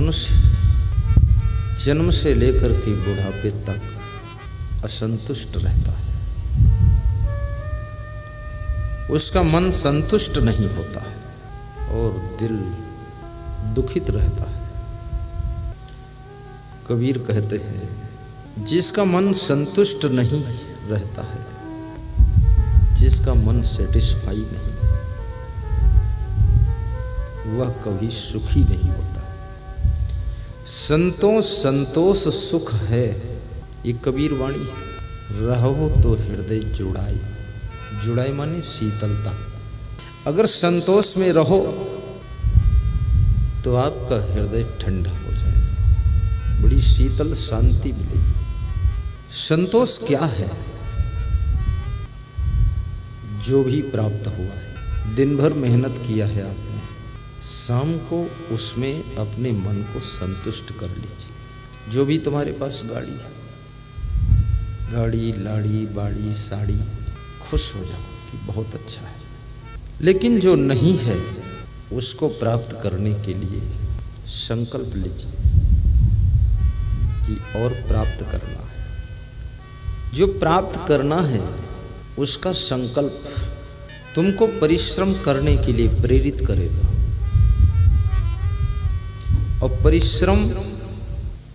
मनुष्य जन्म से लेकर के बुढ़ापे तक असंतुष्ट रहता है, उसका मन संतुष्ट नहीं होता है और दिल दुखित रहता है। कबीर कहते हैं, जिसका मन संतुष्ट नहीं रहता है, जिसका मन सेटिस्फाई नहीं, वह कभी सुखी नहीं होता। संतोष सुख है, ये कबीर वाणी है। रहो तो हृदय जुड़ाई, जुड़ाई माने शीतलता। अगर संतोष में रहो तो आपका हृदय ठंडा हो जाएगा, बड़ी शीतल शांति मिलेगी। संतोष क्या है? जो भी प्राप्त हुआ है, दिन भर मेहनत किया है आपने, शाम को उसमें अपने मन को संतुष्ट कर लीजिए। जो भी तुम्हारे पास गाड़ी है, गाड़ी लाड़ी बाड़ी साड़ी, खुश हो जाओ कि बहुत अच्छा है। लेकिन जो नहीं है उसको प्राप्त करने के लिए संकल्प लीजिए कि और प्राप्त करना है। जो प्राप्त करना है उसका संकल्प तुमको परिश्रम करने के लिए प्रेरित करेगा। और परिश्रम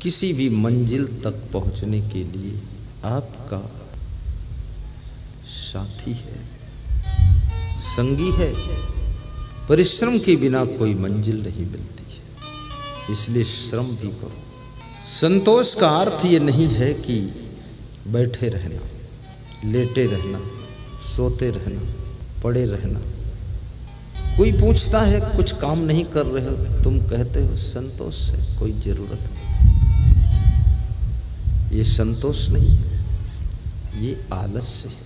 किसी भी मंजिल तक पहुंचने के लिए आपका साथी है, संगी है। परिश्रम के बिना कोई मंजिल नहीं मिलती है, इसलिए श्रम भी करो। संतोष का अर्थ ये नहीं है कि बैठे रहना, लेटे रहना, सोते रहना, पड़े रहना। कोई पूछता है कुछ काम नहीं कर रहे हो, तुम कहते हो संतोष से कोई जरूरत नहीं। ये संतोष नहीं है, ये आलस्य है।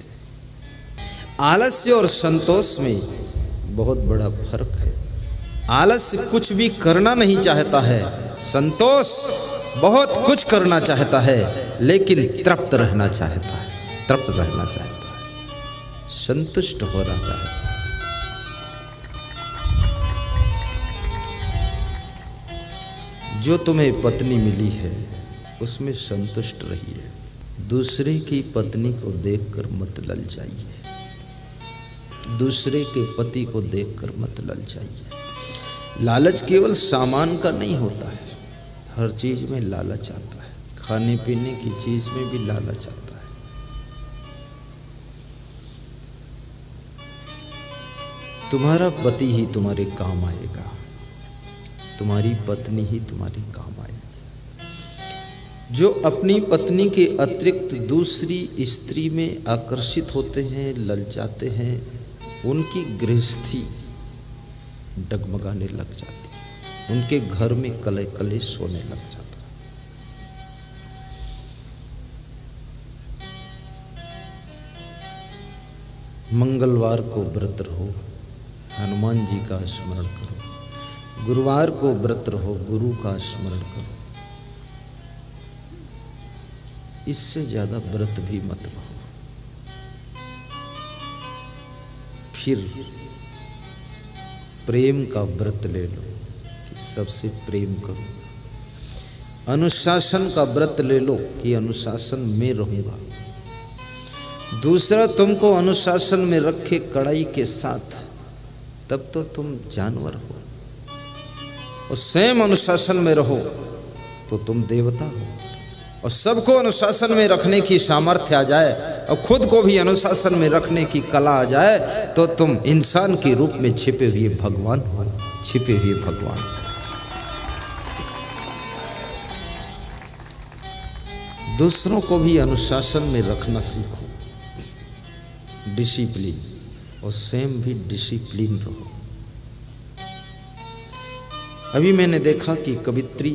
आलस्य और संतोष में बहुत बड़ा फर्क है। आलस्य कुछ भी करना नहीं चाहता है, संतोष बहुत कुछ करना चाहता है लेकिन तृप्त रहना चाहता है, तृप्त रहना चाहता है, संतुष्ट होना चाहता है। जो तुम्हें पत्नी मिली है उसमें संतुष्ट रहिए, दूसरे की पत्नी को देखकर मत ललचाइए, दूसरे के पति को देखकर मत ललचाइए। लालच केवल सामान का नहीं होता है, हर चीज में लालच आता है, खाने पीने की चीज में भी लालच आता है। तुम्हारा पति ही तुम्हारे काम आएगा, तुम्हारी पत्नी ही तुम्हारे काम आएगी। जो अपनी पत्नी के अतिरिक्त दूसरी स्त्री में आकर्षित होते हैं, ललचाते हैं, उनकी गृहस्थी डगमगाने लग जाती है, उनके घर में कले कलेश होने लग जाता है। मंगलवार को व्रत रहो, हनुमान जी का स्मरण करो। गुरुवार को व्रत रहो, गुरु का स्मरण करो। इससे ज्यादा व्रत भी मत रहो। फिर प्रेम का व्रत ले लो कि सबसे प्रेम करो। अनुशासन का व्रत ले लो कि अनुशासन में रहूंगा। दूसरा तुमको अनुशासन में रखे कड़ाई के साथ, तब तो तुम जानवर हो। और स्वयं अनुशासन में रहो तो तुम देवता हो। और सबको अनुशासन में रखने की सामर्थ्य आ जाए और खुद को भी अनुशासन में रखने की कला आ जाए तो तुम इंसान के रूप में छिपे हुए भगवान हो, छिपे हुए भगवान। दूसरों को भी अनुशासन में रखना सीखो, डिसिप्लिन, और स्वयं भी डिसिप्लिन रहो। अभी मैंने देखा कि कवित्री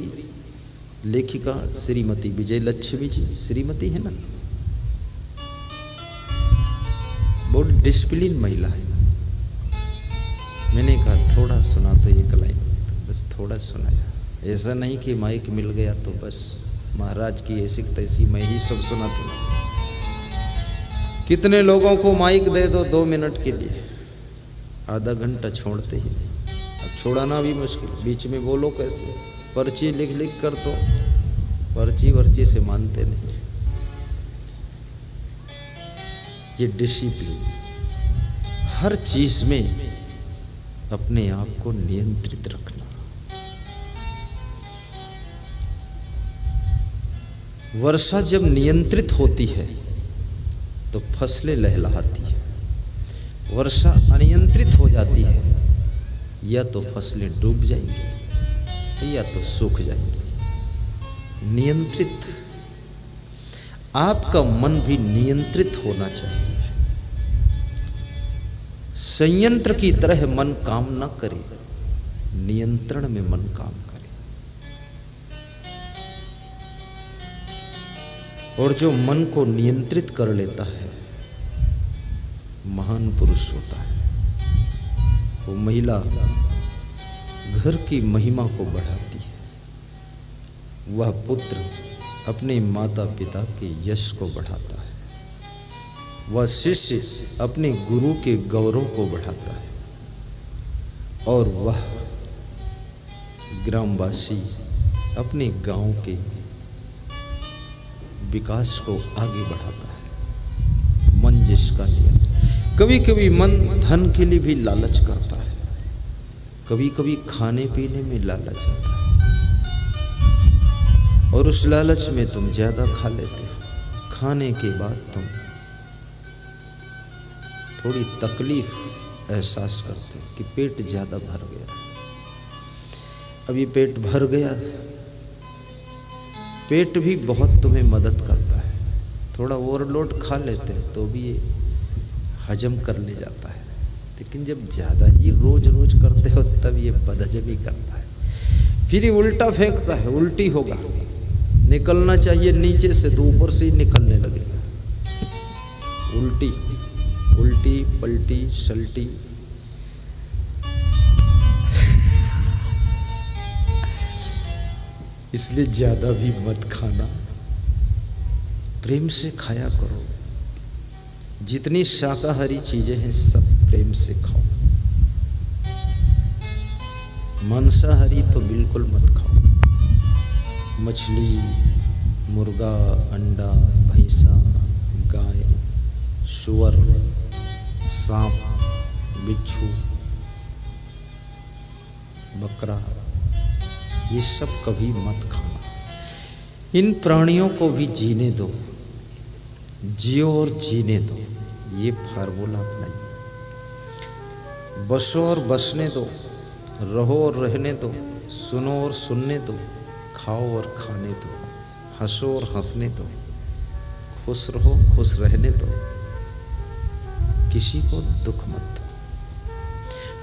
लेखिका श्रीमती विजयलक्ष्मी जी, श्रीमती है ना, बहुत डिसिप्लिन महिला है। मैंने कहा थोड़ा सुना तो एक लाइन, तो बस थोड़ा सुनाया। ऐसा नहीं कि माइक मिल गया तो बस महाराज की ऐसी तैसी मैं ही सब सुनाती हूँ। कितने लोगों को माइक दे दो 2 मिनट के लिए, आधा घंटा छोड़ते ही नहीं। अब छोड़ाना भी मुश्किल, बीच में बोलो कैसे। पर्ची लिख लिख कर तो पर्ची वर्ची से मानते नहीं। ये डिसिप्लिन, हर चीज में अपने आप को नियंत्रित रखना। वर्षा जब नियंत्रित होती है तो फसलें लहलहाती है। वर्षा अनियंत्रित हो जाती है, या तो फसलें डूब जाएंगी या तो सूख जाएंगी। नियंत्रित, आपका मन भी नियंत्रित होना चाहिए। संयंत्र की तरह मन काम न करे, नियंत्रण में मन काम करे। और जो मन को नियंत्रित कर लेता है महान पुरुष होता है। वो महिला घर की महिमा को बढ़ाती है, वह पुत्र अपने माता पिता के यश को बढ़ाता है, वह शिष्य अपने गुरु के गौरव को बढ़ाता है, और वह ग्रामवासी अपने गांव के विकास को आगे बढ़ाता है। मन जिसका नियंत्रण। कभी कभी मन धन के लिए भी लालच करता है, कभी कभी खाने पीने में लालच आता है, और उस लालच में तुम ज्यादा खा लेते हो। खाने के बाद तुम थोड़ी तकलीफ एहसास करते हो कि पेट ज्यादा भर गया। अब ये पेट भर गया, पेट भी बहुत तुम्हें मदद करता है। थोड़ा ओवरलोड खा लेते हैं तो भी ये हजम कर ले जाता है, लेकिन जब ज़्यादा ही रोज रोज करते हो तब ये बदहजमी करता है। फिर ये उल्टा फेंकता है, उल्टी होगा, निकलना चाहिए नीचे से तो ऊपर से ही निकलने लगेगा। उल्टी उल्टी पलटी सल्टी। इसलिए ज्यादा भी मत खाना, प्रेम से खाया करो। जितनी शाकाहारी चीजें हैं सब प्रेम से खाओ। मांसाहारी तो बिल्कुल मत खाओ। मछली, मुर्गा, अंडा, भैंसा, गाय, सुअर, सांप, बिच्छू, बकरा, ये सब कभी मत खाना। इन प्राणियों को भी जीने दो, जियो और जीने दो, ये फार्मूला अपनाइए। बसो और बसने दो, रहो और रहने दो, सुनो और सुनने दो, खाओ और खाने दो, हंसो और हंसने दो, खुश रहो, खुश रहने दो, किसी को दुख मत दो।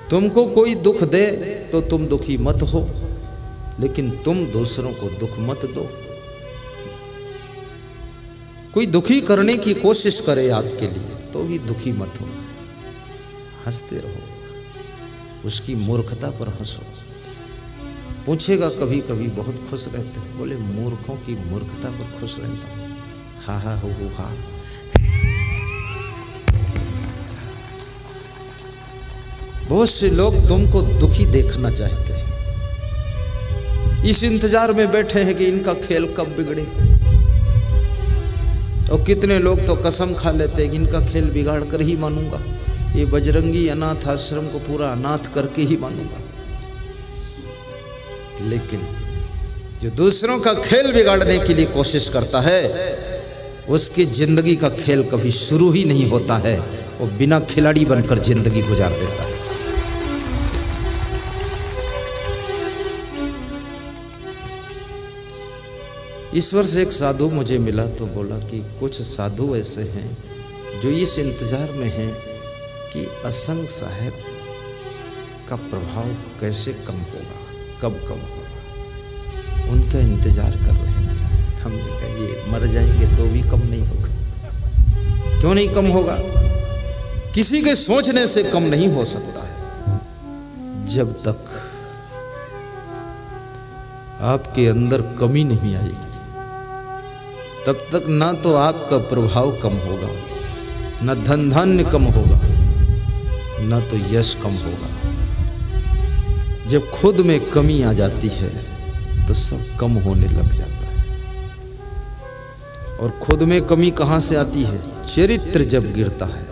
तुमको कोई दुख दे तो तुम दुखी मत हो, लेकिन तुम दूसरों को दुख मत दो। कोई दुखी करने की कोशिश करे आपके लिए तो भी दुखी मत हो, हंसते रहो, उसकी मूर्खता पर हंसो। पूछेगा कभी कभी बहुत खुश रहते हो, बोले मूर्खों की मूर्खता पर खुश रहता हूं। हा हा हो हा। बहुत से लोग तुमको दुखी देखना चाहते हैं, इस इंतजार में बैठे हैं कि इनका खेल कब बिगड़े। और कितने लोग तो कसम खा लेते हैं कि इनका खेल बिगाड़ कर ही मानूंगा, ये बजरंगी अनाथ आश्रम को पूरा अनाथ करके ही मानूंगा। लेकिन जो दूसरों का खेल बिगाड़ने के लिए कोशिश करता है, उसकी जिंदगी का खेल कभी शुरू ही नहीं होता है, वो बिना खिलाड़ी बनकर जिंदगी गुजार देता है। ईश्वर से एक साधु मुझे मिला तो बोला कि कुछ साधु ऐसे हैं जो इस इंतजार में हैं कि असंग साहेब का प्रभाव कैसे कम होगा, कब कम होगा, उनका इंतजार कर रहे हैं। हमने कहा ये मर जाएंगे तो भी कम नहीं होगा। क्यों नहीं कम होगा? किसी के सोचने से कम नहीं हो सकता है। जब तक आपके अंदर कमी नहीं आएगी तब तक ना तो आपका प्रभाव कम होगा, ना धन धान्य कम होगा, ना तो यश कम होगा। जब खुद में कमी आ जाती है तो तो सब कम होने लग जाता है। और खुद में कमी कहाँ से आती है? चरित्र जब गिरता है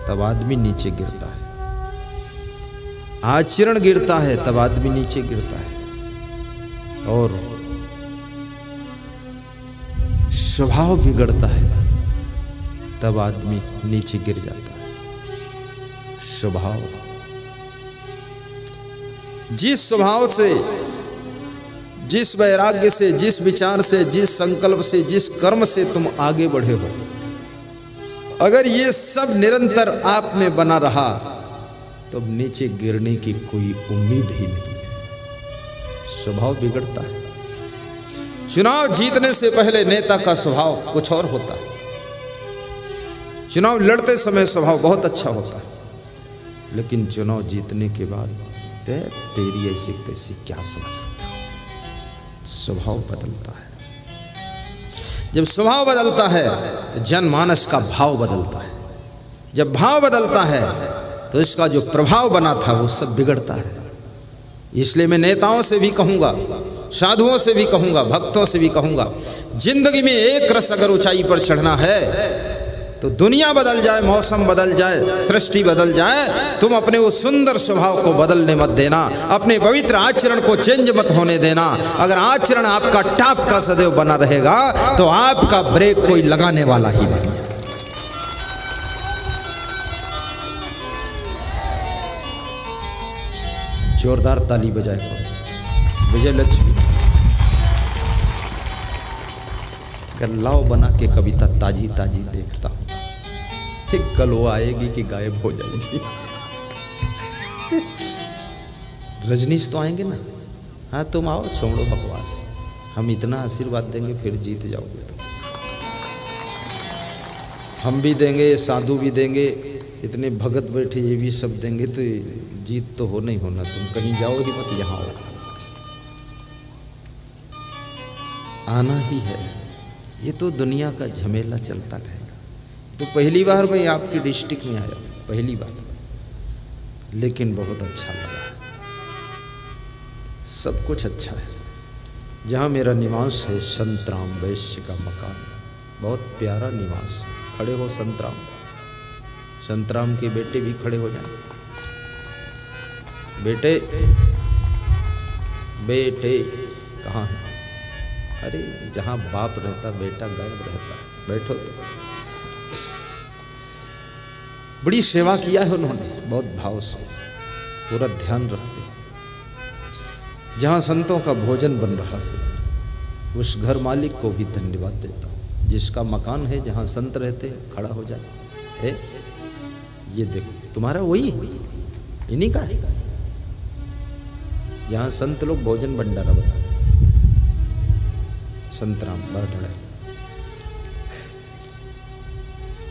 तब आदमी नीचे गिरता है, आचरण गिरता है तब आदमी नीचे गिरता है, और स्वभाव बिगड़ता है तब आदमी नीचे गिर जाता है। स्वभाव, जिस स्वभाव से, जिस वैराग्य से, जिस विचार से, जिस संकल्प से, जिस कर्म से तुम आगे बढ़े हो, अगर ये सब निरंतर आप में बना रहा तो नीचे गिरने की कोई उम्मीद ही नहीं है। स्वभाव बिगड़ता है। चुनाव जीतने से पहले नेता का स्वभाव कुछ और होता है। चुनाव लड़ते समय स्वभाव बहुत अच्छा होता है, लेकिन चुनाव जीतने के बाद तेरी ऐसी तैसी क्या समझ आता है। स्वभाव बदलता है। जब स्वभाव बदलता है तो जनमानस का भाव बदलता है। जब भाव बदलता है तो इसका जो प्रभाव बना था वो सब बिगड़ता है। इसलिए मैं नेताओं से भी कहूंगा, साधुओं से भी कहूंगा, भक्तों से भी कहूंगा, जिंदगी में एक रस अगर ऊंचाई पर चढ़ना है तो दुनिया बदल जाए, मौसम बदल जाए, सृष्टि बदल जाए, तुम अपने उस सुंदर स्वभाव को बदलने मत देना, अपने पवित्र आचरण को चेंज मत होने देना। अगर आचरण आपका टाप का सदैव बना रहेगा तो आपका ब्रेक कोई लगाने वाला ही नहीं। जोरदार ताली बजाए विजय लक्ष्मी। अगर लाओ बना के कविता ताजी ताजी देखता हूं, ठीक कल वो आएगी कि गायब हो जाएगी। रजनीश तो आएंगे ना? हाँ तुम आओ, छोड़ो बकवास, हम इतना आशीर्वाद देंगे फिर जीत जाओगे तुम। हम भी देंगे, साधु भी देंगे, इतने भगत बैठे ये भी सब देंगे, तो जीत तो हो नहीं होना। तुम कहीं जाओ ही मत, यहाँ आओ, आना ही है। ये तो दुनिया का झमेला चलता रहेगा। तो पहली बार मैं आपकी डिस्ट्रिक्ट में आया, पहली बार, लेकिन बहुत अच्छा लगा। सब कुछ अच्छा है। जहाँ मेरा निवास है, संतराम वैश्य का मकान, बहुत प्यारा निवास है। खड़े हो संतराम, संतराम के बेटे भी खड़े हो जाए। बेटे, बेटे कहाँ है? अरे जहाँ बाप रहता बेटा गायब रहता है। बैठो तो। बड़ी सेवा किया है उन्होंने, बहुत भाव से, पूरा ध्यान रखते हैं। जहाँ संतों का भोजन बन रहा है, उस घर मालिक को भी धन्यवाद देता हूँ। जिसका मकान है, जहाँ संत रहते, खड़ा हो जाए। है ये देखो, तुम्हारा वही है, इन्हीं का है, जहाँ संत लोग भोजन भंडारा बना। संतराम बाटड़ा।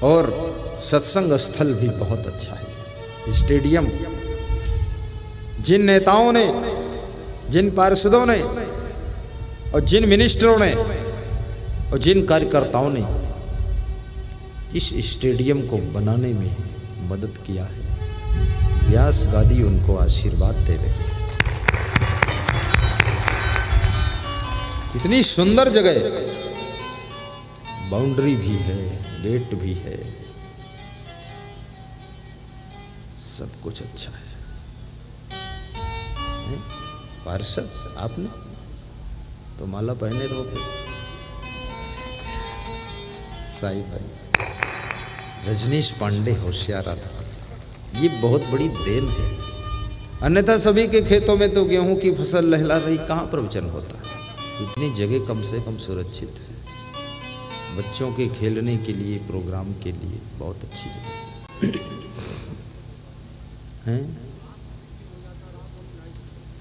और सत्संग स्थल भी बहुत अच्छा है। स्टेडियम, जिन नेताओं ने, जिन पार्षदों ने, और जिन मिनिस्टरों ने, और जिन कार्यकर्ताओं ने इस स्टेडियम को बनाने में मदद किया है, व्यास गादी उनको आशीर्वाद दे रहे हैं। इतनी सुंदर जगह, बाउंड्री भी है, गेट भी है, सब कुछ अच्छा है। पार्षद आपने तो माला पहने रहो फिर। साई भाई, रजनीश पांडे होशियार आदमी, ये बहुत बड़ी देन है। अन्यथा सभी के खेतों में तो गेहूं की फसल लहला रही, कहाँ प्रवचन होता है। इतनी जगह कम से कम सुरक्षित है, बच्चों के खेलने के लिए, प्रोग्राम के लिए बहुत अच्छी जगह है।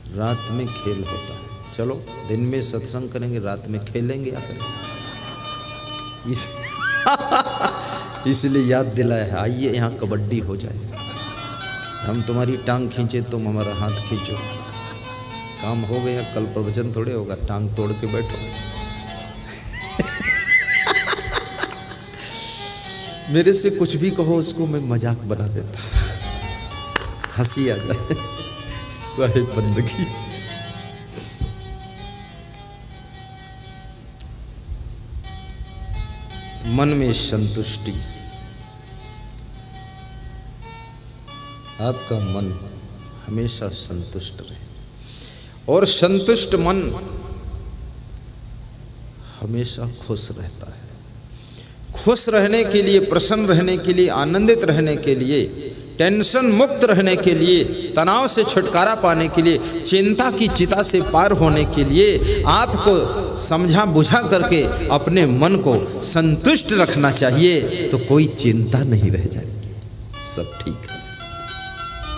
रात में खेल होता है। चलो दिन में सत्संग करेंगे, रात में खेलेंगे आकर। इसलिए याद दिलाया है, आइए यहाँ कबड्डी हो जाए। हम तुम्हारी टांग खींचे, तुम हमारा हाथ खींचो, काम हो गया। कल प्रवचन थोड़े होगा, टांग तोड़ के बैठो। मेरे से कुछ भी कहो, उसको मैं मजाक बना देता, हंसी आ जाए। साहिब बंदगी। मन में संतुष्टि। आपका मन हमेशा संतुष्ट रहे, और संतुष्ट मन हमेशा खुश रहता है। खुश रहने के लिए, प्रसन्न रहने के लिए, आनंदित रहने के लिए, टेंशन मुक्त रहने के लिए, तनाव से छुटकारा पाने के लिए, चिंता की चिता से पार होने के लिए आपको समझा बुझा करके अपने मन को संतुष्ट रखना चाहिए, तो कोई चिंता नहीं रह जाएगी, सब ठीक है,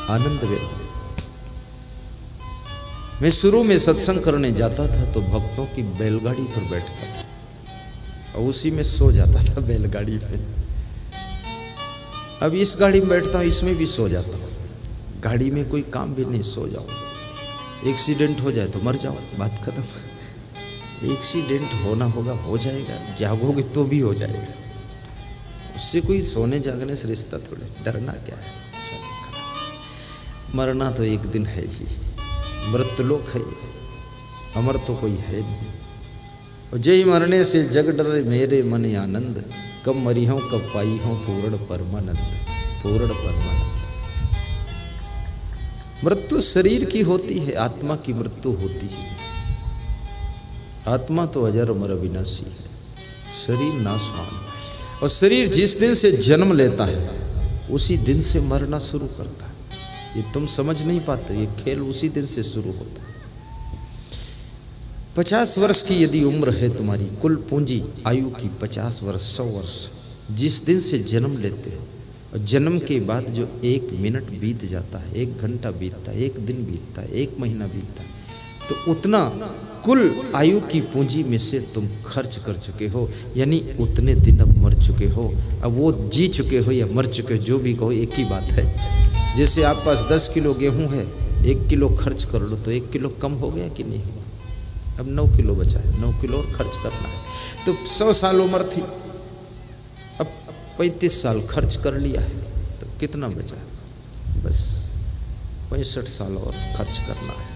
आनंद में। मैं शुरू में सत्संग करने जाता था तो भक्तों की बैलगाड़ी पर बैठता था और उसी में सो जाता था बैलगाड़ी में। अब इस गाड़ी में बैठता हूँ, इसमें भी सो जाता हूँ। गाड़ी में कोई काम भी नहीं, सो जाओ, एक्सीडेंट हो जाए तो मर जाओ, बात खत्म। एक्सीडेंट होना होगा, हो जाएगा, जागोगे तो भी हो जाएगा, उससे कोई सोने जागने से रिश्ता थोड़े, डरना क्या है। मरना तो एक दिन है ही, मृतलोक है, अमर तो कोई है नहीं। और जय मरने से जग डरे मेरे मन आनंद, कब मरी हूँ कब पाई हूँ पूर्ण परमानंद, पूर्ण परमानंद। मृत्यु शरीर की होती है, आत्मा की मृत्यु होती है। आत्मा तो अजर अमर अविनाशी है, शरीर नाशवान। और शरीर जिस दिन से जन्म लेता है उसी दिन से मरना शुरू करता है। ये तुम समझ नहीं पाते, ये खेल उसी दिन से शुरू होता है। 50 वर्ष की यदि उम्र है तुम्हारी, कुल पूंजी आयु की 50 वर्ष, 100 वर्ष, जिस दिन से जन्म लेते हो, और जन्म के बाद जो 1 मिनट बीत जाता है, 1 घंटा बीतता है, 1 दिन बीतता है, 1 महीना बीतता है, तो उतना कुल आयु की पूंजी में से तुम खर्च कर चुके हो, यानी उतने दिन अब मर चुके हो। अब वो जी चुके हो या मर चुके हो, जो भी कहो एक ही बात है। जैसे आप पास 10 किलो गेहूं है, 1 किलो खर्च कर लो तो 1 किलो कम हो गया कि नहीं हुआ? अब 9 किलो बचा है, 9 किलो और खर्च करना है। तो 100 साल उम्र थी, अब 35 साल खर्च कर लिया है, तो कितना बचा है? बस 65 साल और खर्च करना है।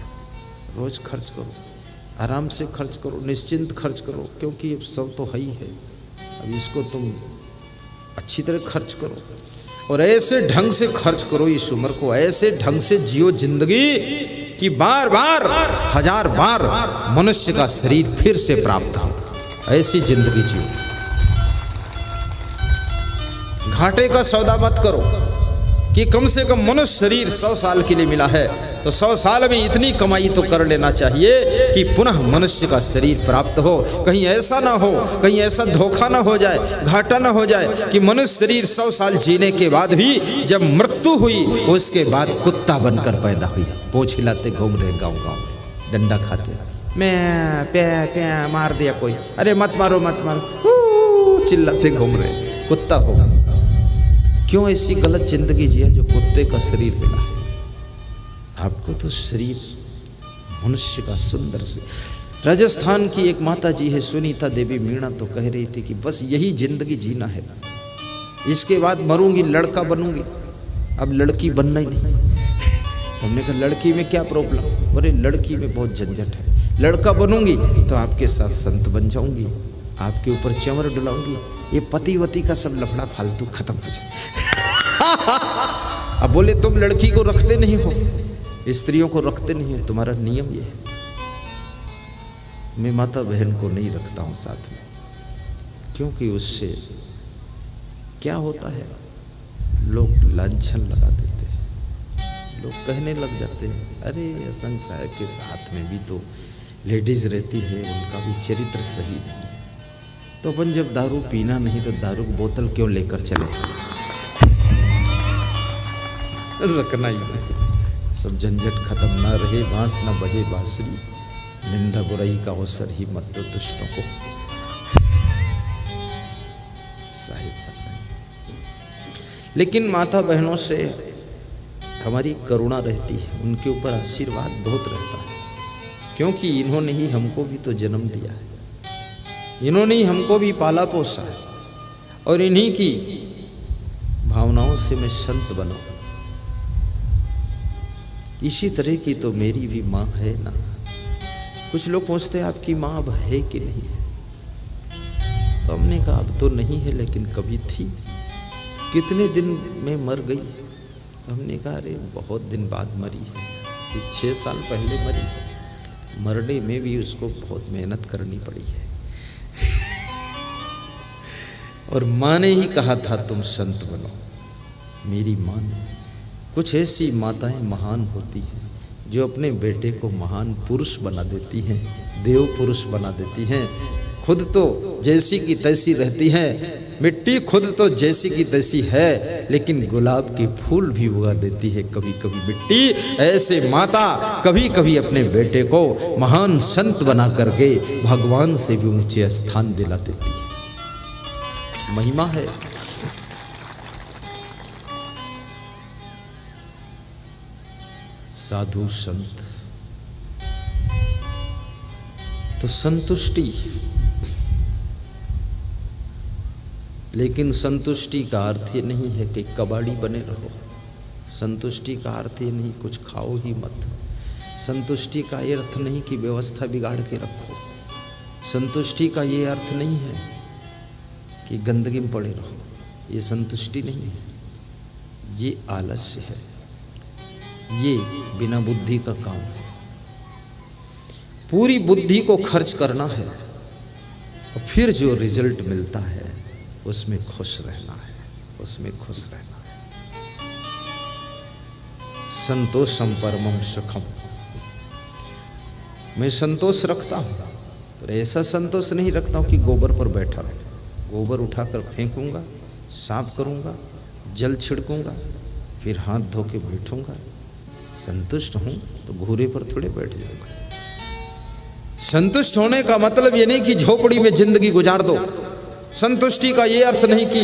रोज खर्च करो, आराम से खर्च करो, निश्चिंत खर्च करो, क्योंकि अब सब तो है ही है। अब इसको तुम अच्छी तरह खर्च करो, और ऐसे ढंग से खर्च करो इस उम्र को, ऐसे ढंग से जियो जिंदगी कि बार बार, 1000 बार मनुष्य का शरीर फिर से प्राप्त हो। ऐसी जिंदगी जियो। घाटे का सौदा मत करो कि कम से कम मनुष्य शरीर 100 साल के लिए मिला है, तो 100 साल में इतनी कमाई तो कर लेना चाहिए कि पुनः मनुष्य का शरीर प्राप्त हो। कहीं ऐसा ना हो, कहीं ऐसा धोखा ना हो जाए, घाटा ना हो जाए कि मनुष्य शरीर 100 साल जीने के बाद भी जब मृत्यु हुई उसके बाद कुत्ता बनकर पैदा हुई, पोछ हिलाते घूम रहे गाँव गाँव में, डंडा खाते, मैं प्या मार दिया कोई, अरे मत मारो मत मारो, चिल्लाते घूम रहे, कुत्ता होगा। क्यों ऐसी गलत जिंदगी जिया जो कुत्ते का शरीर मिला है? आपको तो शरीर मनुष्य का सुंदर से। राजस्थान की एक माता जी है सुनीता देवी मीणा, तो कह रही थी कि बस यही जिंदगी जीना है, इसके बाद मरूंगी लड़का बनूंगी, अब लड़की बनना ही नहीं। हमने कहा लड़की में क्या प्रॉब्लम? अरे लड़की में बहुत झंझट है, लड़का बनूंगी तो आपके साथ संत बन जाऊंगी, आपके ऊपर चंवर डुलाऊंगी, ये पति वती का सब लफड़ा फालतू खत्म हो जाए। अब बोले तुम लड़की को रखते नहीं हो, स्त्रियों को रखते नहीं हो, तुम्हारा नियम ये है। मैं माता बहन को नहीं रखता हूं साथ में, क्योंकि उससे क्या होता है, लोग लांछन लगा देते हैं, लोग कहने लग जाते हैं अरे असंग साहब के साथ में भी तो लेडीज रहती है, उनका भी चरित्र सही नहीं है, तो अपन जब दारू पीना नहीं तो दारू की बोतल क्यों लेकर चले? रखना ही नहीं, सब झंझट खत्म ना रहे, बांस ना बजे बांसुरी, निंदा बुराई का अवसर ही मत दो दुष्टों को। लेकिन माता बहनों से हमारी करुणा रहती है, उनके ऊपर आशीर्वाद बहुत रहता है, क्योंकि इन्होंने ही हमको भी तो जन्म दिया है, इन्होंने ही हमको भी पाला पोसा है, और इन्हीं की भावनाओं से मैं संत बना। इसी तरह की तो मेरी भी माँ है ना। कुछ लोग पूछते हैं आपकी माँ अब है कि नहीं है? तो हमने कहा अब तो नहीं है लेकिन कभी थी। कितने दिन में मर गई? तो हमने कहा अरे बहुत दिन बाद मरी है, 6 साल पहले मरी है। मरने में भी उसको बहुत मेहनत करनी पड़ी है। और माँ ने ही कहा था तुम संत बनो। मेरी माँ ने, कुछ ऐसी माताएं महान होती हैं जो अपने बेटे को महान पुरुष बना देती हैं, देव पुरुष बना देती हैं। खुद तो जैसी की तैसी रहती हैं, मिट्टी खुद तो जैसी की तैसी है, लेकिन गुलाब के फूल भी उगा देती है कभी कभी मिट्टी। ऐसे माता कभी कभी अपने बेटे को महान संत बना करके भगवान से भी ऊंचे स्थान दिला देती है। महिमा है। साधु संत तो संतुष्टि, लेकिन संतुष्टि का अर्थ ये नहीं है कि कबाड़ी बने रहो। संतुष्टि का अर्थ ये नहीं कुछ खाओ ही मत। संतुष्टि का ये अर्थ नहीं कि व्यवस्था बिगाड़ के रखो। संतुष्टि का ये अर्थ नहीं है कि गंदगी में पड़े रहो। ये संतुष्टि नहीं है, ये आलस्य है, ये बिना बुद्धि का काम है। पूरी बुद्धि को खर्च करना है और फिर जो रिजल्ट मिलता है उसमें खुश रहना है, उसमें खुश रहना है। संतोषम परमम सुखम। मैं संतोष रखता हूँ, पर ऐसा संतोष नहीं रखता हूँ कि गोबर पर बैठा रहूँ। गोबर उठाकर फेंकूंगा, साफ करूंगा, जल छिड़कूंगा, फिर हाथ धो के बैठूंगा। संतुष्ट हूं तो घूरे पर थोड़े बैठ जाऊंगा। संतुष्ट होने का मतलब ये नहीं कि झोपड़ी में जिंदगी गुजार दो। संतुष्टि का ये अर्थ नहीं कि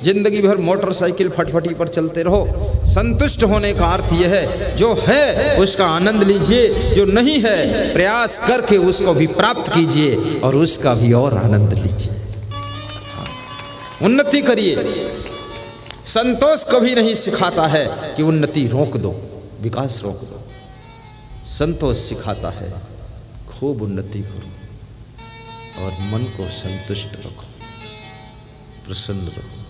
जिंदगी भर मोटरसाइकिल फटफटी पर चलते रहो। संतुष्ट होने का अर्थ यह है जो है उसका आनंद लीजिए, जो नहीं है प्रयास करके उसको भी प्राप्त कीजिए और उसका भी और आनंद लीजिए, उन्नति करिए। संतोष कभी नहीं सिखाता है कि उन्नति रोक दो, विकास रोक दो। संतोष सिखाता है खूब उन्नति करो और मन को संतुष्ट रखो, प्रसन्न रहो।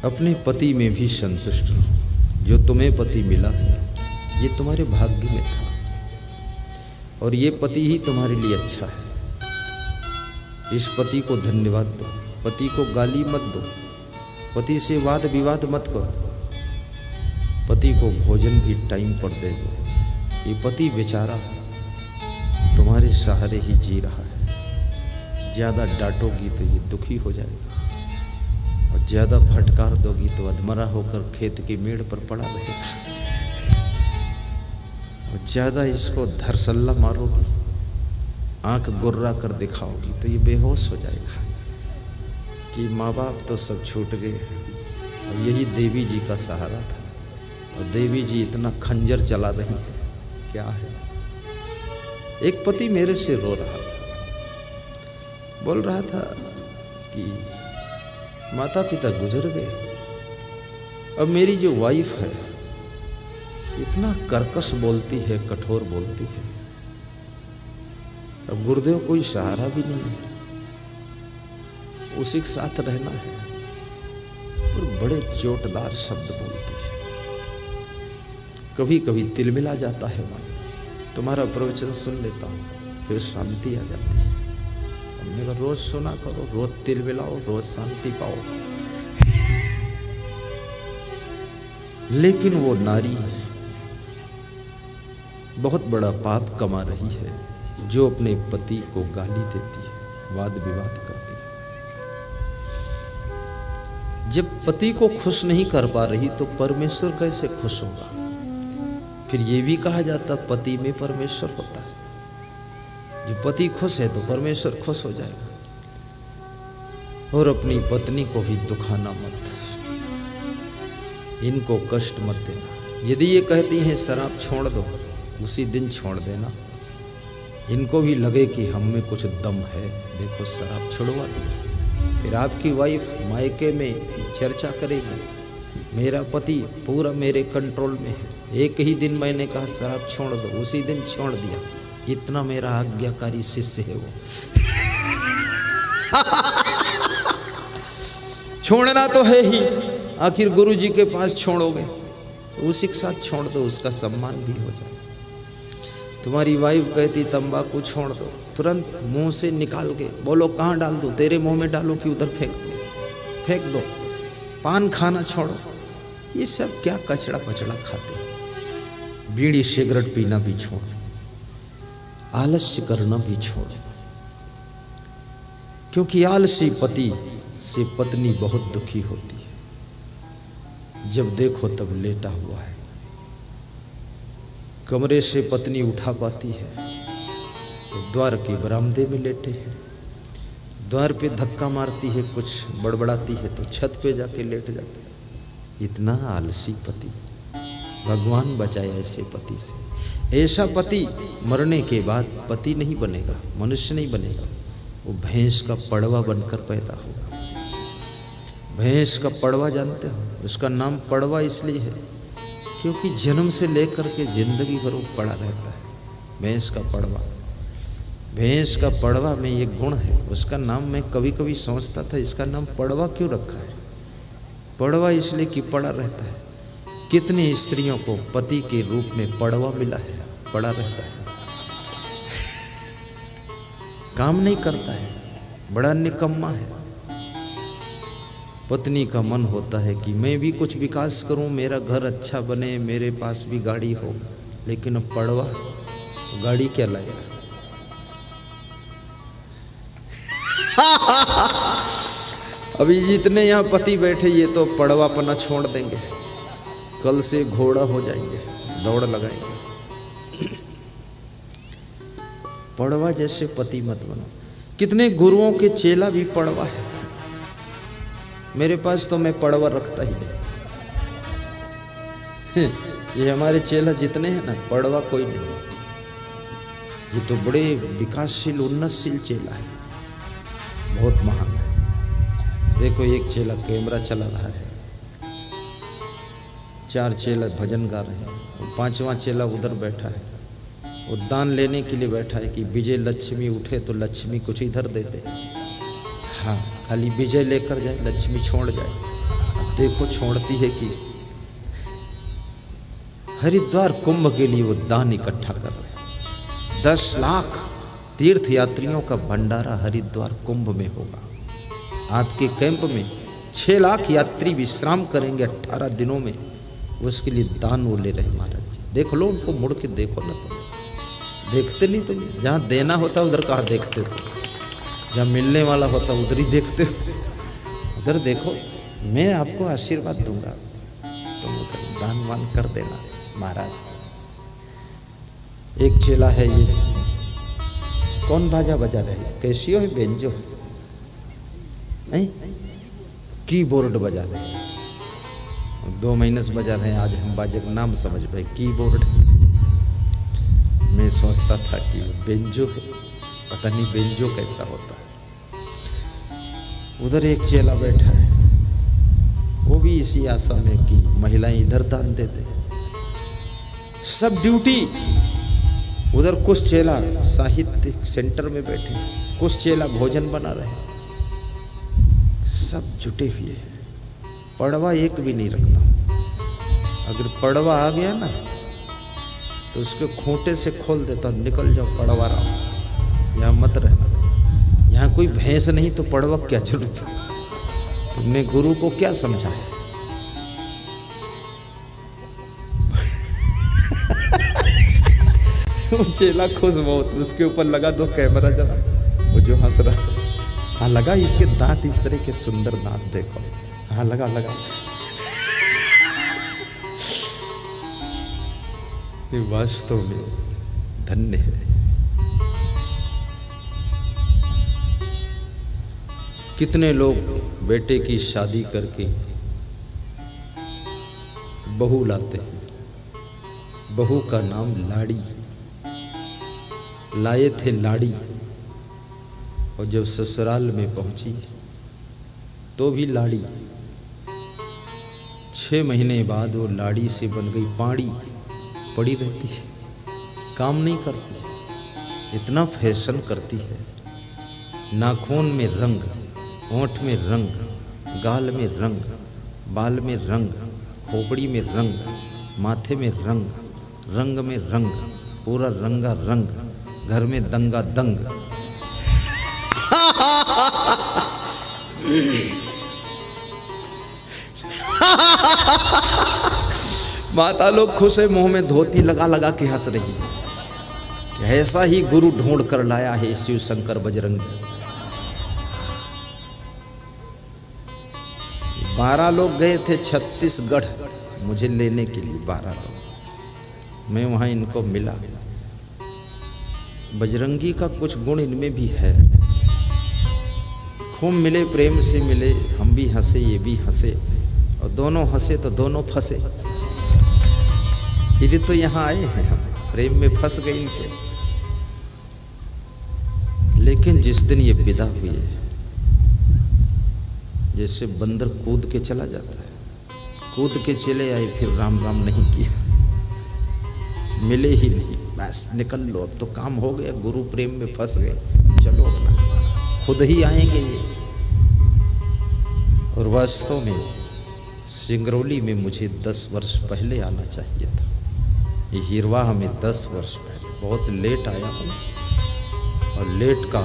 अपने पति में भी संतुष्ट रहो। जो तुम्हें पति मिला है ये तुम्हारे भाग्य में था और ये पति ही तुम्हारे लिए अच्छा है। इस पति को धन्यवाद दो, पति को गाली मत दो, पति से वाद विवाद मत करो, पति को भोजन भी टाइम पर दे दो। ये पति बेचारा तुम्हारे सहारे ही जी रहा है। ज़्यादा डांटोगी तो ये दुखी हो जाएगा और ज़्यादा फटकार दोगी तो अधमरा होकर खेत की मेड़ पर पड़ा रहेगा। और ज़्यादा इसको धरसल्ला मारोगी, आंख गुर्रा कर दिखाओगी तो ये बेहोश हो जाएगा कि माँ बाप तो सब छूट गए और यही देवी जी का सहारा था और देवी जी इतना खंजर चला रही है। क्या है? एक पति मेरे से रो रहा था, बोल रहा था कि माता पिता गुजर गए, अब मेरी जो वाइफ है इतना कर्कश बोलती है, कठोर बोलती है, अब गुरुदेव कोई सहारा भी नहीं है, उसी के साथ रहना है और बड़े चोटदार शब्द बोलती है। कभी कभी तिलमिला जाता है मन, तुम्हारा प्रवचन सुन लेता हूँ फिर शांति आ जाती है। हमने कहा रोज सुना करो, रोज तिलमिलाओ, रोज शांति पाओ। लेकिन वो नारी बहुत बड़ा पाप कमा रही है जो अपने पति को गाली देती है, वाद विवाद करती है। जब पति को खुश नहीं कर पा रही तो परमेश्वर कैसे खुश होगा? फिर ये भी कहा जाता पति में परमेश्वर होता है। जो पति खुश है तो परमेश्वर खुश हो जाएगा। और अपनी पत्नी को भी दुखाना मत, इनको कष्ट मत देना। यदि ये कहती हैं शराब छोड़ दो, उसी दिन छोड़ देना। इनको भी लगे कि हम में कुछ दम है, देखो शराब छुड़वा दो। फिर आपकी वाइफ मायके में चर्चा करेगी, मेरा पति पूरा मेरे कंट्रोल में है, एक ही दिन मैंने कहा शराब छोड़ दो, उसी दिन छोड़ दिया, इतना मेरा आज्ञाकारी शिष्य है वो। छोड़ना तो है ही, आखिर गुरु जी के पास छोड़ोगे, उसी के साथ छोड़ दो, उसका सम्मान भी हो जाए। तुम्हारी वाइफ कहती तंबाकू छोड़ दो, तुरंत मुंह से निकाल के बोलो कहाँ डाल दूँ, तेरे मुंह में डालो कि उधर फेंक दो। पान खाना छोड़ो, ये सब क्या कचड़ा पचड़ा खाते। बीड़ी सिगरेट पीना भी छोड़ो, आलस्य करना भी छोड़ो, क्योंकि आलसी पति से पत्नी बहुत दुखी होती है। जब देखो तब लेटा हुआ है, कमरे से पत्नी उठा पाती है तो द्वार के बरामदे में लेटे हैं, द्वार पे धक्का मारती है, कुछ बड़बड़ाती है तो छत पे जाके लेट जाते हैं। इतना आलसी पति, भगवान बचाए ऐसे पति से। ऐसा पति मरने के बाद पति नहीं बनेगा, मनुष्य नहीं बनेगा, वो भैंस का पड़वा बनकर पैदा होगा। भैंस का पड़वा जानते हो, उसका नाम पड़वा इसलिए है क्योंकि जन्म से लेकर के जिंदगी भर वो पड़ा रहता है। भैंस का पड़वा, भैंस का पड़वा में एक गुण है, उसका नाम मैं कभी कभी सोचता था इसका नाम पड़वा क्यों रखा है। पड़वा इसलिए कि पड़ा रहता है। कितनी स्त्रियों को पति के रूप में पड़वा मिला है, पड़ा रहता है, काम नहीं करता है, बड़ा निकम्मा है। पत्नी का मन होता है कि मैं भी कुछ विकास करूं, मेरा घर अच्छा बने, मेरे पास भी गाड़ी हो, लेकिन अब पड़वा गाड़ी क्या लाएगा। अभी जितने यहाँ पति बैठे ये तो पड़वापना छोड़ देंगे, कल से घोड़ा हो जाएंगे, दौड़ लगाएंगे। पड़वा जैसे पति मत बनो। कितने गुरुओं के चेला भी पड़वा है। मेरे पास तो मैं पड़वा रखता ही नहीं। ये हमारे चेला जितने हैं ना, पड़वा कोई नहीं। ये तो बड़े विकासशील उन्नतशील चेला है, बहुत महान है। देखो एक चेला कैमरा चला रहा है, 4 चेला भजन गा रहे हैं, 5वां चेला उधर बैठा है, वो दान लेने के लिए बैठा है कि विजय लक्ष्मी उठे तो लक्ष्मी कुछ इधर दे दे। हाँ, खाली विजय लेकर जाए, लक्ष्मी छोड़ जाए। अब देखो छोड़ती है कि हरिद्वार कुंभ के लिए वो दान इकट्ठा कर रहे हैं। 10 लाख तीर्थ यात्रियों का भंडारा हरिद्वार कुंभ में होगा। आज के कैंप में 6 लाख यात्री विश्राम करेंगे 18 दिनों में, उसके लिए दान वो ले रहे महाराज जी। देख लो उनको, मुड़ के देखो ना, तुम देखते नहीं, तुम जहाँ देना होता उधर कहाँ देखते हो, जहाँ मिलने वाला होता उधर ही देखते हो। उधर देखो, मैं आपको आशीर्वाद दूंगा, तुम उधर दान वान कर देना महाराज। एक चेला है, ये कौन बाजा बजा रहे हैं, कैसियो है, बेंजो नहीं, कीबोर्ड बजा रहे हैं। 2 महीने से बजा रहे हैं, आज हम बाजे का नाम समझ पाए कीबोर्ड। मैं सोचता था कि बेंजो है, पता नहीं बेंजो कैसा होता है। उधर एक चेला बैठा है, वो भी इसी आशा में कि महिलाएं इधर दान देते। सब ड्यूटी उधर, कुछ चेला साहित्य सेंटर में बैठे, कुछ चेला भोजन बना रहे, सब जुटे हुए हैं। पड़वा एक भी नहीं रखता। अगर पड़वा आ गया ना तो उसके खूंटे से खोल देता, निकल जाओ पड़वा रहा, यहाँ मत रहना। यहाँ कोई भैंस नहीं तो पड़वा क्या जरूरत है। तुमने गुरु को क्या समझाया। चेला खुश बहुत, उसके ऊपर लगा 2 कैमरा जरा, वो जो हंस रहा है। हाँ लगा, इसके दांत इस तरह के सुंदर दांत देखो। हाँ लगा लगा। ये वास्तव में धन्य है। कितने लोग बेटे की शादी करके बहू लाते हैं, बहू का नाम लाड़ी, लाए थे लाड़ी, और जब ससुराल में पहुंची तो भी लाड़ी। 6 महीने बाद वो लाड़ी से बन गई पाड़ी, पड़ी रहती है, काम नहीं करती, इतना फैशन करती है। नाखून में रंग, होंठ में रंग, गाल में रंग, बाल में रंग, खोपड़ी में रंग, माथे में रंग, रंग में रंग, पूरा रंगा रंग, घर में दंगा दंग। माता लोग खुश है, मुंह में धोती लगा लगा के हंस रही है। ऐसा ही गुरु ढूंढ कर लाया है शिव शंकर बजरंगी। 12 लोग गए थे छत्तीसगढ़ मुझे लेने के लिए, 12 लोग। मैं वहां इनको मिला। बजरंगी का कुछ गुण इनमें भी है। खूब मिले, प्रेम से मिले, हम भी हंसे, ये भी हंसे, और दोनों हंसे तो दोनों फंसे। फिर तो यहाँ आए हैं हम, प्रेम में फंस गए इनके। लेकिन जिस दिन ये विदा हुए, जैसे बंदर कूद के चला जाता है, कूद के चले आए, फिर राम राम नहीं किया, मिले ही नहीं, बस निकल लो, अब तो काम हो गया, गुरु प्रेम में फंस गए, चलो अपना, खुद ही आएंगे ये। और वास्तव में सिंगरौली में मुझे 10 वर्ष पहले आना चाहिए था। ये हिरवाह में 10 वर्ष पहले, बहुत लेट आया हूँ, और लेट का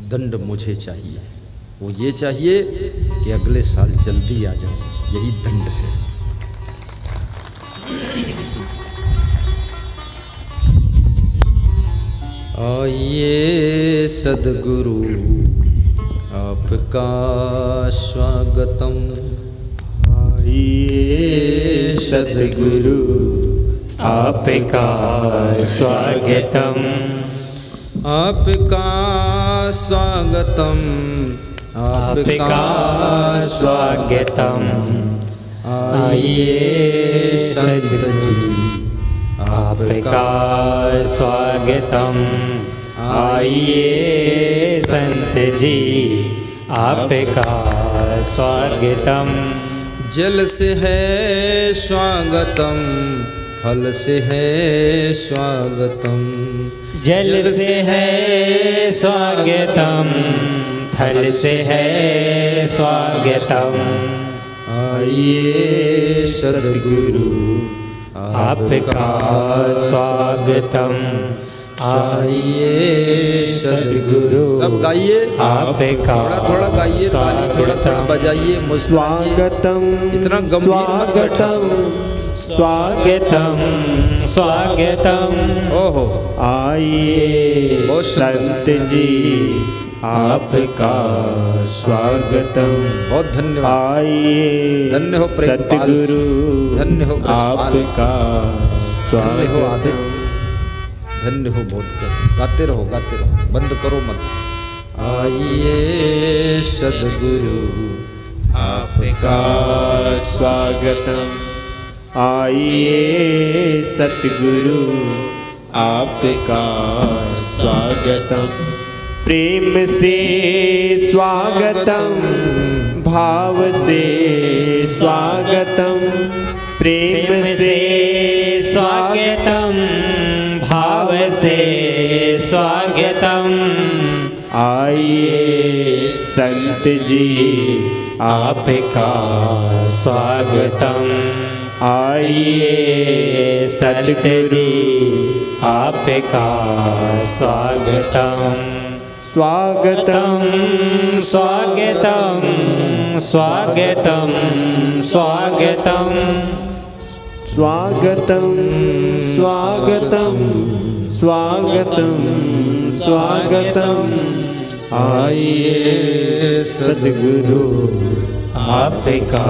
दंड मुझे चाहिए। वो ये चाहिए कि अगले साल जल्दी आ जाऊं, यही दंड है। आइए सद्गुरु आपका स्वागतम, आइए सद्गुरु आपका स्वागतम, आपका स्वागतम, आपका स्वागतम। आइए संत जी आपका स्वागतम, आइए संत जी आपका स्वागतम। जल से है स्वागतम, फल से है स्वागतम, जल से है स्वागतम, फल से है स्वागतम। आइए सद्गुरु आपका स्वागतम, आइए सद्गुरु सब गाइए, आपका थोड़ा थोड़ा गाइए, ताली थोड़ा थोड़ा बजाइए, स्वागतम, इतना गंभीर मत बैठो। स्वागतम स्वागतम, ओहो, आइए संत जी आपका स्वागतम। बहुत धन्यवाद, आइए धन्य हो प्रेमपाल, सतगुरु धन्य हो ब्रजपाल, आपका धन्य हो स्वागतम। आदित्य, धन्य हो बोधकर। गाते रहो, गाते रहो, बंद करो मत। आइए सद्गुरु आपका स्वागतम, आइए सतगुरु आपका स्वागतम। प्रेम से स्वागतम, भाव से स्वागतम, प्रेम से स्वागतम, भाव से स्वागतम। आइए संत जी आपका स्वागतम, आइए संत जी आपका स्वागतम। स्वागतम स्वागतम स्वागतम स्वागतम, स्वागतम स्वागतम स्वागतम स्वागतम। आइए सद्गुरु आपका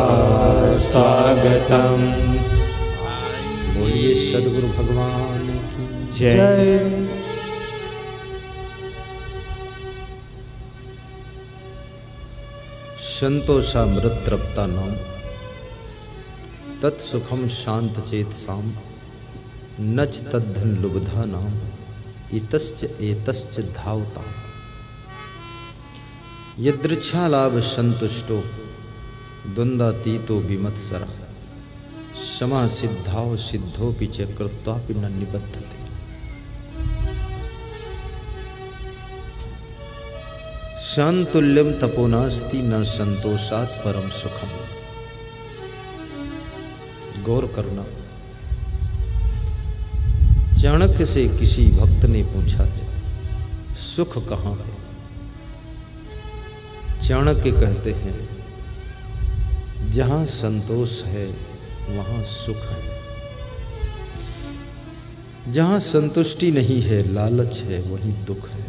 स्वागतम। बोलिए सद्गुरु भगवान की जय। संतोषामृत तृप्ता नाम, तत्सुखम शांत चेतसाम, नच तद्धन लुब्धा नाम, इतश्च एतश्च धावता। यदृच्छालाभ संतुष्टो, द्वंद्वातीतो विमत्सरः, क्षमा सिद्धाव सिद्धोपि च कृत्वापि न निबद्धते। शांतुल्यम तपोनास्ति न संतोषात् परम सुखम। गौर करना, चाणक्य से किसी भक्त ने पूछा है सुख कहाँ है? चाणक्य कहते हैं जहां संतोष है वहां सुख है, जहां संतुष्टि नहीं है, लालच है, वहीं दुख है।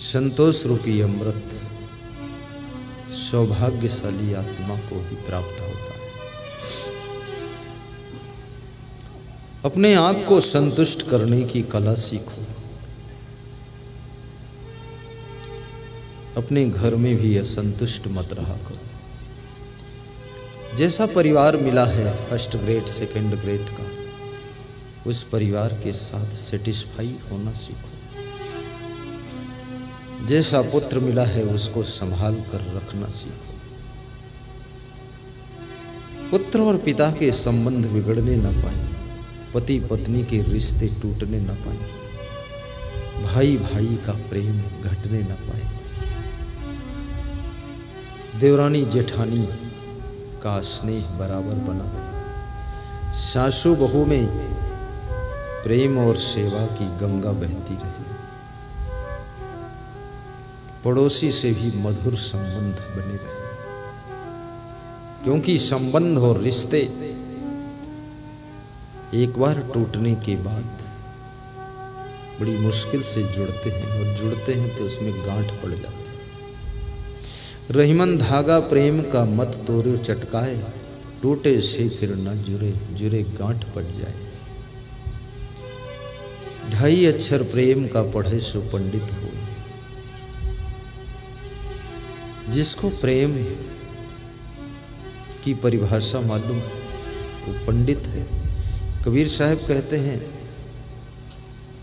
संतोष रूपी अमृत सौभाग्यशाली आत्मा को ही प्राप्त होता है। अपने आप को संतुष्ट करने की कला सीखो। अपने घर में भी असंतुष्ट मत रहा करो। जैसा परिवार मिला है फर्स्ट ग्रेड सेकंड ग्रेड का, उस परिवार के साथ सेटिस्फाई होना सीखो। जैसा पुत्र मिला है उसको संभाल कर रखना सीखो। पुत्र और पिता के संबंध बिगड़ने न पाए, पति पत्नी के रिश्ते टूटने न पाए, भाई भाई का प्रेम घटने न पाए, देवरानी जेठानी का स्नेह बराबर बना रहे, सासू बहू में प्रेम और सेवा की गंगा बहती रहे, पड़ोसी से भी मधुर संबंध बने रहे। क्योंकि संबंध और रिश्ते एक बार टूटने के बाद बड़ी मुश्किल से जुड़ते हैं, और जुड़ते हैं तो उसमें गांठ पड़ जाती है। रहीमन धागा प्रेम का मत तोड़ो चटकाए, टूटे से फिर न जुड़े, जुड़े गांठ पड़ जाए। 2.5 अक्षर प्रेम का पढ़े सो पंडित हो। जिसको प्रेम की परिभाषा मालूम है वो पंडित है। कबीर साहब कहते हैं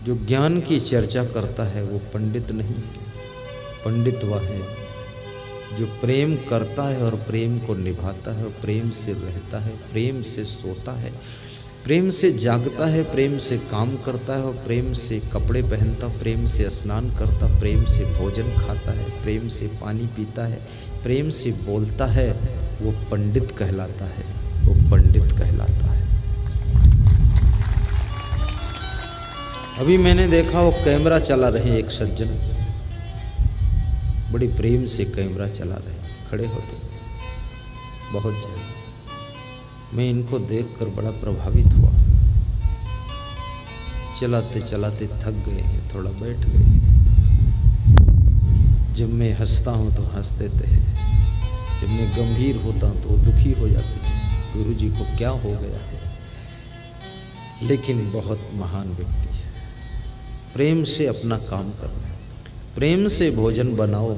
जो ज्ञान की चर्चा करता है वो पंडित नहीं है, पंडित वह है जो प्रेम करता है और प्रेम को निभाता है, और प्रेम से रहता है, प्रेम से सोता है, प्रेम से जागता है, प्रेम से काम करता है, और प्रेम से कपड़े पहनता, प्रेम से स्नान करता, प्रेम से भोजन खाता है, प्रेम से पानी पीता है, प्रेम से बोलता है, वो पंडित कहलाता है, वो पंडित कहलाता है। अभी मैंने देखा वो कैमरा चला रहे एक सज्जन, बड़े प्रेम से कैमरा चला रहे, खड़े होते बहुत ज्यादा। मैं इनको देखकर बड़ा प्रभावित हुआ। चलाते चलाते थक गए हैं, थोड़ा बैठ गए। जब मैं हंसता हूँ तो हंस देते हैं, जब मैं गंभीर होता हूँ तो वो दुखी हो जाते हैं, गुरु जी को क्या हो गया है। लेकिन बहुत महान व्यक्ति है। प्रेम से अपना काम करना, प्रेम से भोजन बनाओ,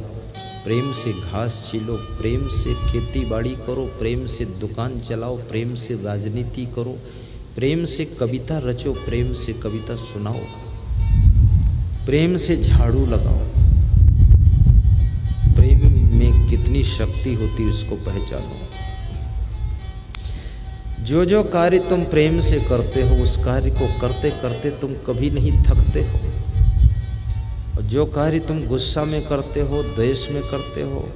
प्रेम से घास छीलो, प्रेम से खेती बाड़ी करो, प्रेम से दुकान चलाओ, प्रेम से राजनीति करो, प्रेम से कविता रचो, प्रेम से कविता सुनाओ, प्रेम से झाड़ू लगाओ। प्रेम में कितनी शक्ति होती है उसको पहचानो। जो जो कार्य तुम प्रेम से करते हो उस कार्य को करते करते तुम कभी नहीं थकते हो, और जो कार्य तुम गुस्सा में करते हो, द्वेष में करते हो,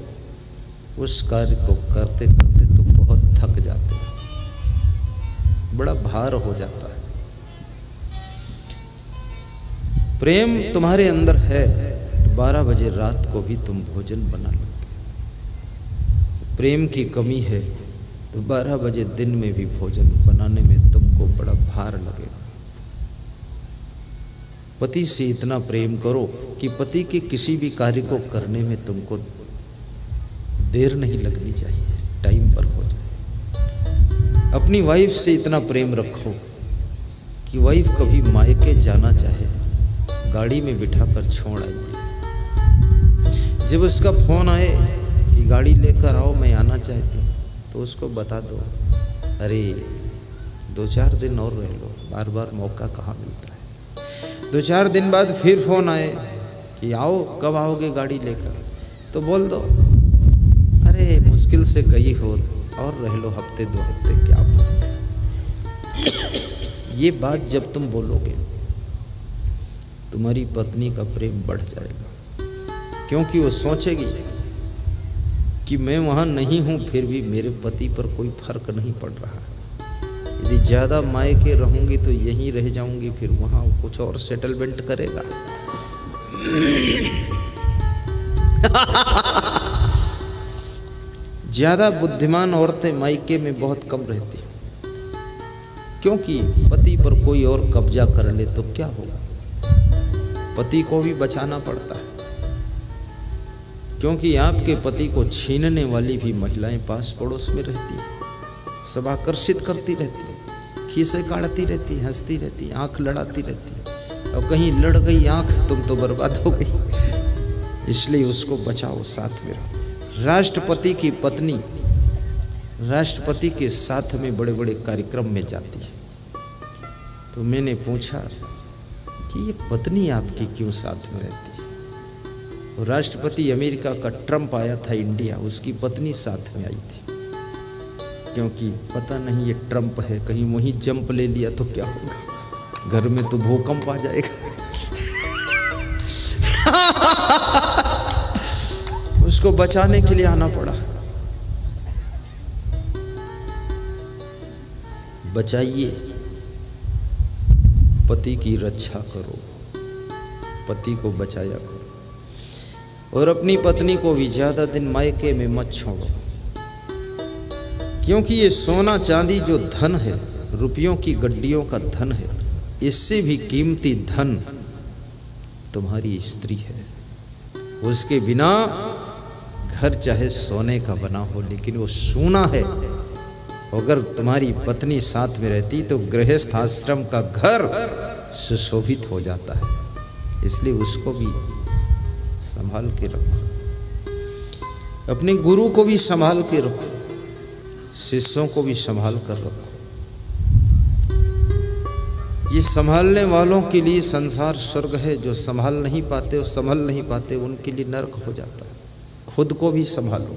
उस कार्य को करते करते तुम बहुत थक जाते हो, बड़ा भार हो जाता है। प्रेम तुम्हारे अंदर है तो 12 बजे रात को भी तुम भोजन बना लोगे। प्रेम की कमी है तो 12 बजे दिन में भी भोजन बनाने में तुमको बड़ा भार लगेगा। पति से इतना प्रेम करो कि पति के किसी भी कार्य को करने में तुमको देर नहीं लगनी चाहिए, टाइम पर हो जाए। अपनी वाइफ से इतना प्रेम रखो कि वाइफ कभी मायके जाना चाहे गाड़ी में बिठाकर छोड़ आए। जब उसका फोन आए कि गाड़ी लेकर आओ मैं आना चाहती हूँ, तो उसको बता दो, अरे 2-4 दिन और रह लो, बार बार मौका कहाँ मिलता है। 2-4 दिन बाद फिर फोन आए कि आओ, कब आओगे गाड़ी लेकर, तो बोल दो अरे मुश्किल से गई हो और रह लो हफ्ते 2 हफ्ते, क्या बात। ये बात जब तुम बोलोगे तुम्हारी पत्नी का प्रेम बढ़ जाएगा, क्योंकि वो सोचेगी कि मैं वहाँ नहीं हूँ फिर भी मेरे पति पर कोई फर्क नहीं पड़ रहा। यदि ज़्यादा मायके रहूँगी तो यहीं रह जाऊँगी, फिर वहाँ कुछ और सेटलमेंट करेगा। ज़्यादा बुद्धिमान औरतें मायके में बहुत कम रहती, क्योंकि पति पर कोई और कब्जा कर ले तो क्या होगा। पति को भी बचाना पड़ता है, क्योंकि आपके पति को छीनने वाली भी महिलाएं पास पड़ोस में रहती हैं, सब आकर्षित करती रहती है, खीसे काटती रहती, हंसती रहती, आंख लड़ाती रहती। और कहीं लड़ गई आंख तुम तो बर्बाद हो गई। इसलिए उसको बचाओ, साथ में रहो। राष्ट्रपति की पत्नी राष्ट्रपति के साथ में बड़े बड़े कार्यक्रम में जाती है, तो मैंने पूछा कि ये पत्नी आपकी क्यों साथ में रहती है। राष्ट्रपति अमेरिका का ट्रम्प आया था इंडिया, उसकी पत्नी साथ में आई थी, क्योंकि पता नहीं ये ट्रम्प है, कहीं वहीं जंप ले लिया तो क्या होगा, घर में तो भूकंप आ जाएगा। उसको बचाने के लिए आना पड़ा। बचाइए, पति की रक्षा करो, पति को बचाया करो, और अपनी पत्नी को भी ज्यादा दिन मायके में मत छोड़ो, क्योंकि ये सोना चांदी जो धन है, रुपयों की गड्डियों का धन है, इससे भी कीमती धन तुम्हारी स्त्री है। उसके बिना घर चाहे सोने का बना हो, लेकिन वो सूना है। अगर तुम्हारी पत्नी साथ में रहती तो गृहस्थ आश्रम का घर सुशोभित हो जाता है। इसलिए उसको भी संभाल के रखो, अपने गुरु को भी संभाल के रखो, शिष्यों को भी संभाल कर रखो। ये संभालने वालों के लिए संसार स्वर्ग है, जो संभाल नहीं पाते, संभल नहीं पाते, उनके लिए नरक हो जाता है। खुद को भी संभालो।